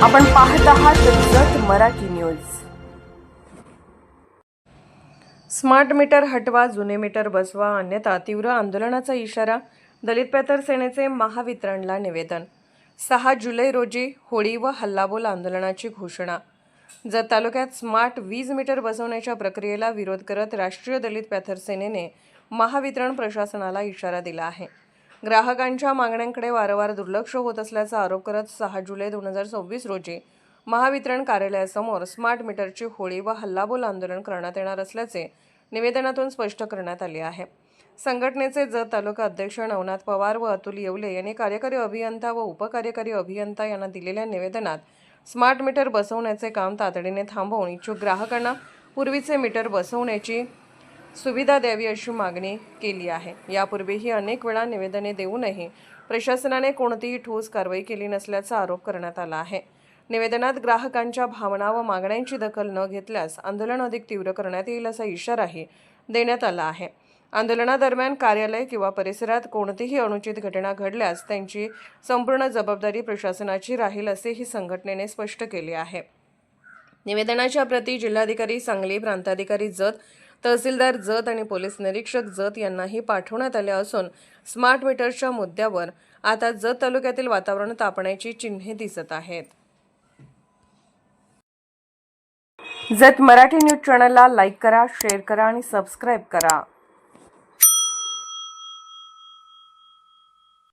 आपण पाहत आहात Jat Marathi news. Smart meter हटवा, जुने मीटर बसवा, अन्यथा तीव्र आंदोलनाचा इशारा। दलित पॅथर सेनेचे महावितरणला निवेदन। 6 जुलै रोजी होळी व हल्लाबोल आंदोलनाची घोषणा। जत तालुक्यात स्मार्ट वीज मीटर बसवण्याच्या प्रक्रियेला विरोध करत राष्ट्रीय दलित पॅथर सेनेने महावितरण प्रशासनाला इशारा दिला आहे। ग्राहकांच्या मागण्यांकडे वारंवार दुर्लक्ष होत असल्याचा आरोप करत 6 जुलै 2026 रोजी महावितरण कार्यालयासमोर स्मार्ट मीटरची होळी व हल्लाबोल आंदोलन करण्यात येणार असल्याचे निवेदनातून स्पष्ट करण्यात आले आहे। संघटनेचे जत तालुका अध्यक्ष नवनाथ पवार व अतुल येवले यांनी कार्यकारी अभियंता व उपकार्यकारी अभियंता यांना दिलेल्या निवेदनात स्मार्ट मीटर बसवण्याचे काम तातडीने थांबवून इच्छुक ग्राहकांना पूर्वीचे मीटर बसवण्याची सुविधा द्यावी अशी मागणी केली आहे। यापूर्वीही अनेक वेळा निवेदने देऊनही प्रशासनाने कोणतीही ठोस कारवाई केली नसल्याचा आरोप करण्यात आला आहे। निवेदनात ग्राहकांच्या भावना व मागण्यांची दखल न घेतल्यास आंदोलन अधिक तीव्र करण्यात येईल असा इशाराही देण्यात आला आहे। आंदोलनादरम्यान कार्यालय किंवा परिसरात कोणतीही अनुचित घटना घडल्यास त्यांची संपूर्ण जबाबदारी प्रशासनाची राहील असेही संघटनेने स्पष्ट केले आहे। निवेदनाच्या प्रती जिल्हाधिकारी सांगली, प्रांताधिकारी जत, तहसीलदार जत आणि पोलीस निरीक्षक जत यांनाही पाठवण्यात आले असून स्मार्ट मीटरच्या मुद्द्यावर आता जत तालुक्यातील वातावरण तापण्याची चिन्हे दिसत आहेत। जत मराठी न्यूज चॅनलला लाईक करा, शेअर करा आणि सबस्क्राईब करा।